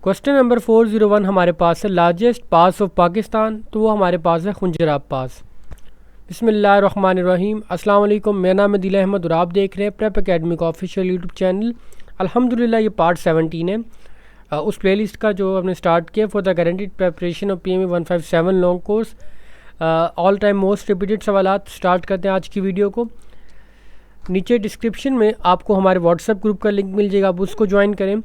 Question number 401 हमारे पास है लार्जेस्ट पास ऑफ पाकिस्तान, तो वो हमारे पास है खुंजराब पास। बिस्मिल्लाहिर्रहमानिर्रहीम, अस्सलाम वालेकुम। मेरा नाम है दिल अहमद और आप देख रहे हैं प्रेप एकेडमी का ऑफिशियल यूट्यूब चैनल। अल्हम्दुलिल्लाह ये पार्ट 17 है उस प्लेलिस्ट का जो हमने स्टार्ट किया for the guaranteed preparation of PMA 157 long course. All time most repeated सवालात स्टार्ट करते हैं आज की वीडियो को। नीचे डिस्क्रिप्शन में आपको हमारे व्हाट्सएप ग्रुप का लिंक मिल जाएगा, आप उसको ज्वाइन करें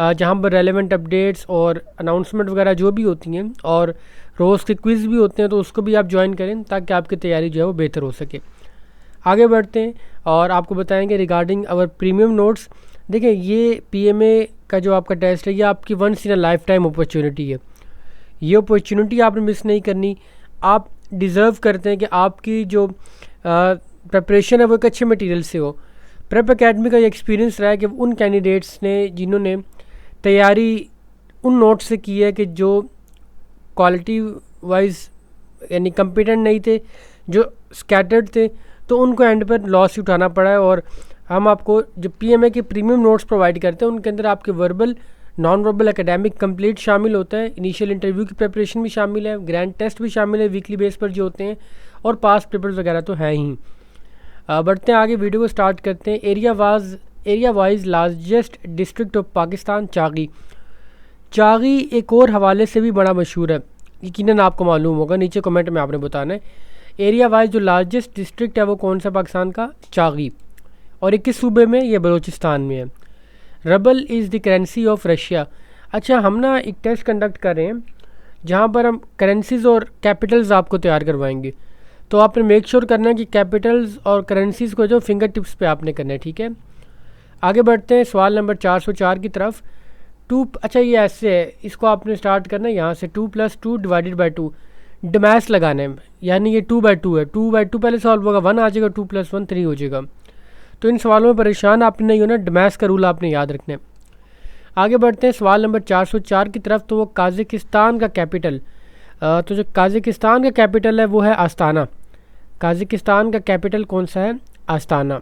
जहाँ पर रेलेवेंट अपडेट्स और अनाउंसमेंट वगैरह जो भी होती हैं और रोज़ के क्विज़ भी होते हैं, तो उसको भी आप ज्वाइन करें ताकि आपकी तैयारी जो है वो बेहतर हो सके। आगे बढ़ते हैं और आपको बताएंगे रिगार्डिंग आवर प्रीमियम नोट्स। देखिए ये PMA का जो आपका टेस्ट है ये आपकी once in a lifetime opportunity है। ये अपॉर्चुनिटी आपने मिस नहीं करनी। आप डिज़र्व करते हैं कि आपकी जो प्रिपरेशन है वो एक अच्छे मटेरियल से हो। प्रेप एकेडमी का ये एक्सपीरियंस रहा है कि उन कैंडिडेट्स ने जिन्होंने तैयारी उन नोट्स से की है कि जो क्वालिटी वाइज यानी कम्पिटेंट नहीं थे, जो स्कैटर्ड थे, तो उनको एंड पर लॉस ही उठाना पड़ा है। और हम आपको जो PMA के प्रीमियम नोट्स प्रोवाइड करते हैं उनके अंदर आपके verbal, non verbal, academic complete शामिल होता है। इनिशियल इंटरव्यू की प्रिपरेशन भी शामिल है, ग्रैंड टेस्ट भी शामिल है वीकली बेस पर जो होते हैं, और पास पेपर्स वगैरह तो हैं ही। बढ़ते हैं आगे, वीडियो को स्टार्ट करते हैं। Area wise largest district of Pakistan Chagai एक और हवाले से भी बड़ा मशहूर है, यकीनन आपको मालूम होगा, नीचे कमेंट में आपने बताना है। एरिया वाइज जो लार्जेस्ट डिस्ट्रिक्ट है वो कौन सा पाकिस्तान का? चागी। और 21 सूबे में, ये बलूचिस्तान में है। Rouble is the currency of Russia. अच्छा, हम ना एक टेस्ट कंडक्ट कर रहे हैं जहाँ पर हम करेंसीज़ और कैपिटल्स आपको तैयार करवाएंगे, तो आपने मेक श्योर करना है कि कैपिटल्स और करेंसीज़ को जो फिंगर टिप्स पे आपने करना है, ठीक है। आगे बढ़ते हैं सवाल नंबर 404 की तरफ। अच्छा ये ऐसे है, इसको आपने स्टार्ट करना है यहाँ से 2 + 2 डिवाइडेड बाई 2 डमैश लगाना है, यानी ये 2/2 है। 2/2 पहले सॉल्व होगा, 1 आ जाएगा, 2 + 1 3 हो जाएगा। तो इन सवालों में परेशान आपने नहीं होना, डमैश का रूल आपने याद रखना है। आगे बढ़ते हैं सवाल नंबर 404 की तरफ। तो वो काज़ाकिस्तान का कैपिटल, तो जो काज़ाकिस्तान का कैपिटल है वो है आस्ताना। काज़ाकिस्तान का कैपिटल कौन सा है? आस्ताना।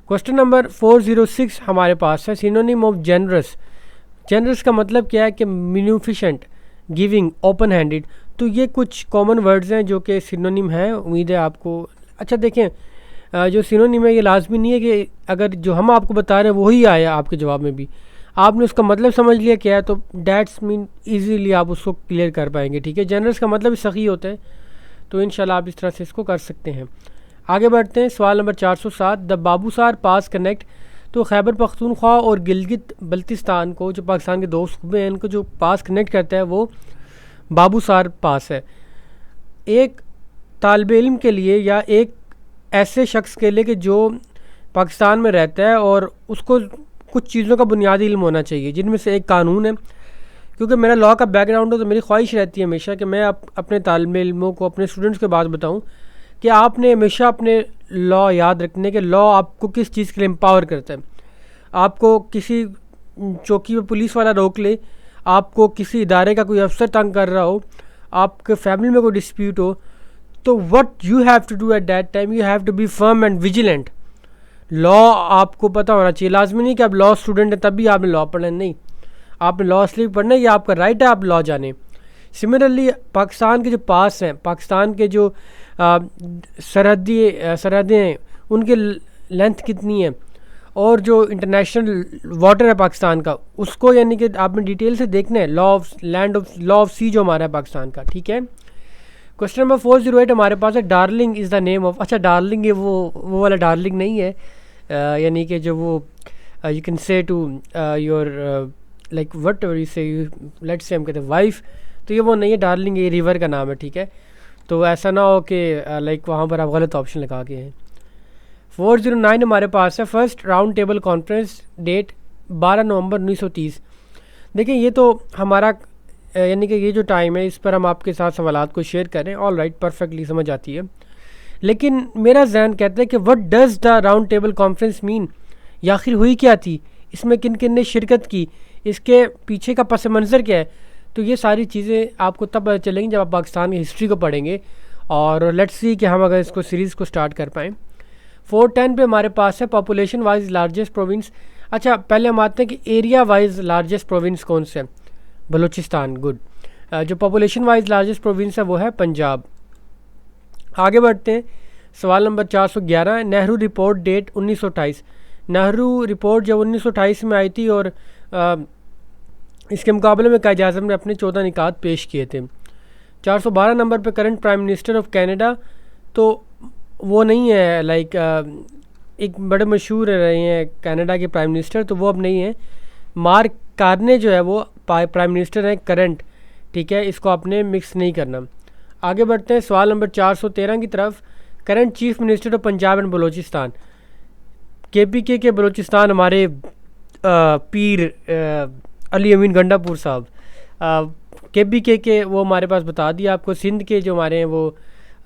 क्वेश्चन नंबर 406 हमारे पास है सिनोनिम ऑफ जेनरस का मतलब क्या है? कि म्यूनिफिशेंट, गिविंग, ओपन हैंडेड। तो ये कुछ कॉमन वर्ड्स हैं जो कि सिनोनिम हैं, उम्मीद है आपको। अच्छा देखें, जो सिनोनिम है ये लाजमी नहीं है कि अगर जो हम आपको बता रहे हैं वही आया आपके जवाब में भी, आपने उसका मतलब समझ लिया क्या है, तो डैट्स मीन ईजीली आप उसको क्लियर कर पाएंगे, ठीक है। जनरस का मतलब सही होता है, तो इंशाल्लाह आप इस तरह से इसको कर सकते हैं। आगे बढ़ते हैं सवाल नंबर 407। The Babusar pass connect. तो खैबर पख्तूनख्वा और गिलगित बल्तिस्तान को, जो पाकिस्तान के 2 सूबे हैं, इनको जो पास कनेक्ट करता है वो बाबूसार पास है। एक तालिब इल्म के लिए या एक ऐसे शख्स के लिए कि जो पाकिस्तान में रहता है और उसको कुछ चीज़ों का बुनियादी इल्म होना चाहिए, जिनमें से एक कानून है। क्योंकि मेरा लॉ का बैकग्राउंड है तो मेरी ख्वाहिश रहती है हमेशा कि मैं अपने तालिब इल्मों को, अपने स्टूडेंट्स के बात बताऊं कि आपने हमेशा अपने लॉ याद रखने के, लॉ आपको किस चीज़ के लिए एम्पावर करता है। आपको किसी चौकी पे पुलिस वाला रोक ले, आपको किसी इदारे का कोई अफसर तंग कर रहा हो, आपके फैमिली में कोई डिस्प्यूट हो, तो what you have to do at that time, you have to be firm and vigilant. Law आपको पता होना चाहिए। लाजमी नहीं कि आप लॉ स्टूडेंट हैं तभी आपने लॉ पढ़ना, नहीं, आपने लॉ इसलिए पढ़ना है, ये आपका राइट है, आप लॉ जाने। सिमिलरली पाकिस्तान के जो पास हैं, पाकिस्तान के जो सरहदें हैं, उनके लेंथ कितनी है, और जो इंटरनेशनल वाटर है पाकिस्तान का, उसको यानी कि आपने डिटेल से देखना है। लॉ ऑफ सी जो हमारा है पाकिस्तान का, ठीक है। क्वेश्चन नंबर 408 हमारे पास है darling is the name of. अच्छा, डार्लिंग ये वो वाला डार्लिंग नहीं है, यानी कि जो वो you can say to your like whatever you say, let's say हम कहते हैं वाइफ, तो ये वो नहीं है। डार्लिंग ये रिवर का नाम है, ठीक है। तो ऐसा ना हो कि लाइक वहाँ पर आप गलत ऑप्शन लगा के हैं। 409 हमारे पास है first round table conference date 12 November 1930। देखिए ये तो हमारा यानी कि ये जो टाइम है इस पर हम आपके साथ सवालात को शेयर करें, ऑल राइट, परफेक्टली समझ आती है। लेकिन मेरा जहन कहता है कि what does the round table conference mean, या आखिर हुई क्या थी, इसमें किन किन ने शिरकत की, इसके पीछे का पस मंज़र क्या है। तो ये सारी चीज़ें आपको तब पता चलेंगी जब आप पाकिस्तान की हिस्ट्री को पढ़ेंगे। और लेट्स सी कि हम अगर इसको सीरीज़ को स्टार्ट कर पाएँ। 410 पे हमारे पास है पॉपुलेशन वाइज लार्जेस्ट प्रोविंस। अच्छा, पहले हम आते हैं कि एरिया वाइज लार्जेस्ट प्रोविंस कौन सा है? बलूचिस्तान, गुड। जो पॉपुलेशन वाइज लार्जेस्ट प्रोविंस है वो है पंजाब। आगे बढ़ते हैं, सवाल नंबर 411, Nehru report date 1928। Nehru report जब 1928 में आई थी और इसके मुकाबले में कायद आज़म ने अपने 14 निकात पेश किए थे। 412 नंबर पे current prime minister of Canada, तो वो नहीं है, लाइक एक बड़े मशहूर रहे हैं कनाडा के प्राइम मिनिस्टर, तो वो अब नहीं है। मार्क कार्ने जो है वो प्राइम मिनिस्टर हैं करंट, ठीक है, इसको आपने मिक्स नहीं करना। आगे बढ़ते हैं सवाल नंबर 413 की तरफ। Current chief minister of Punjab and Balochistan, KPK के बलूचिस्तान हमारे पीर अली अमीन गंडापुर साहब, KPK के वो हमारे पास बता दिया आपको। सिंध के जो हमारे हैं वो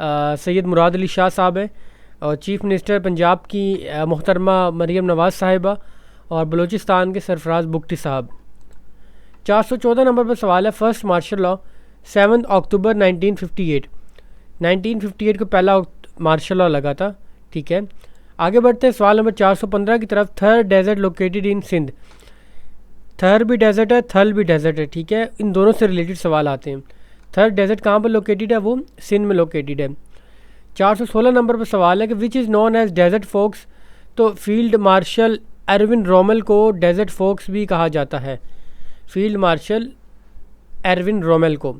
सैयद मुराद अली शाह साहब हैं, और चीफ़ मिनिस्टर पंजाब की मोहतरमा मरीम नवाज़ साहिबा, और बलूचिस्तान के सरफराज बुगटी साहब। 414 नंबर पर सवाल है, फर्स्ट मार्शल लॉ 7 अक्टूबर 1958 को पहला मार्शल लॉ लगा था, ठीक है। आगे बढ़ते हैं सवाल नंबर 415 की तरफ। थर डेजर्ट लोकेटेड इन सिंध, थर भी डेजर्ट है, थल भी डेजर्ट है, ठीक है, इन दोनों से रिलेटेड सवाल आते हैं। थर डेजर्ट कहाँ पर लोकेटेड है? वो सिंध में लोकेटेड है। 416 नंबर पर सवाल है कि which is known as desert fox, तो फील्ड मार्शल एरविन रोमेल को डेजर्ट फोक्स भी कहा जाता है, फील्ड मार्शल एरविन रोमेल को।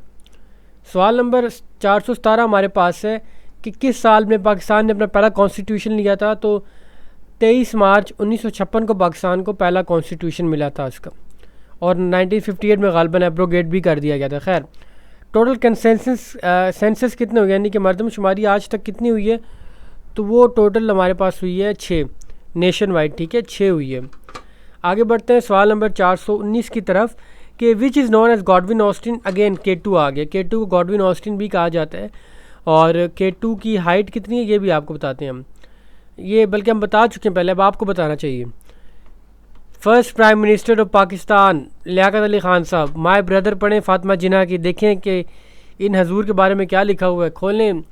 सवाल नंबर 417 हमारे पास है कि किस साल में पाकिस्तान ने अपना पहला कॉन्स्टिट्यूशन लिया था, तो 23 मार्च 1956 को पाकिस्तान को पहला कॉन्स्टिट्यूशन मिला था इसका, और 1958 में गालिबन एब्रोगेट भी कर दिया गया था। खैर, टोटल सेंसस कितने हुए, यानी कि मरदमशुमारी आज तक कितनी हुई है, तो वो टोटल हमारे पास हुई है 6 नेशन वाइड, ठीक है, 6 हुई है। आगे बढ़ते हैं सवाल नंबर 419 की तरफ कि which is known as Godwin Austen, again K2 आ गया, K2 को गॉडविन ऑस्टिन भी कहा जाता है, और K2 की हाइट कितनी है ये भी आपको बताते हैं हम, ये बल्कि हम बता चुके हैं पहले, अब आपको बताना चाहिए। First prime minister of Pakistan Liaquat Ali Khan साहब, माय ब्रदर पढ़ें फातिमा जिन्ना की, देखें कि इन हजूर के बारे में क्या लिखा हुआ है, खोलें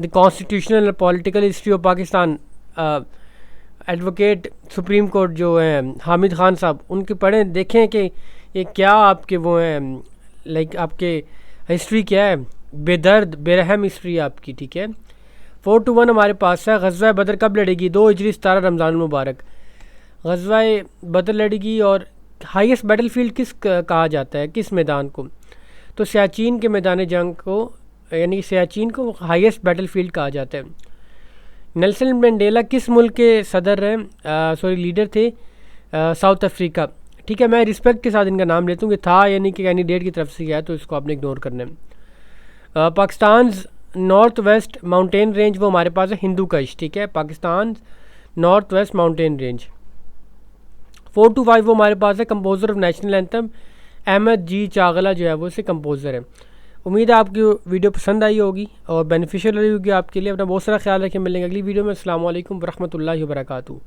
the constitutional political history of Pakistan, advocate supreme court जो हैं हामिद खान साहब, उनके पढ़ें, देखें कि ये क्या आपके वो हैं, लाइक आपके हिस्ट्री क्या है, बेदर्द बेरहम हिस्ट्री आपकी, ठीक है। 4-1 हमारे पास है। ग़ज़वा बदर कब लड़ेगी? 2 हिजरी 17 रमज़ान मुबारक ग़ज़वा बदर लड़ेगी। और हाईएस्ट बैटलफील्ड किस कहा जाता है, किस मैदान को? तो सियाचिन के मैदान जंग को, यानी कि सियाचिन को हाईएस्ट बैटलफील्ड कहा जाता है। नेल्सन मंडेला किस मुल्क के सदर हैं, लीडर थे? साउथ अफ्रीका, ठीक है। मैं रिस्पेक्ट के साथ इनका नाम लेता हूँ कि था, यानी कि कैंडिडेट की तरफ से गया, तो इसको आपने इग्नोर करना है। Pakistan north west mountain range वो हमारे पास है हिंदू कश, ठीक है, Pakistan north west mountain range. 4-5 वो हमारे पास है composer of national anthem, Ahmed G Chagla जो है वो इससे कंपोज़र है। उम्मीद है आपकी वीडियो पसंद आई होगी और बेनिफिशियल रही होगी आपके लिए। अपना बहुत सारा ख्याल रखें, मिलेंगे अगली वीडियो में। अस्सलाम वालेकुम वरहमतुल्लाहि वबरकातुहू।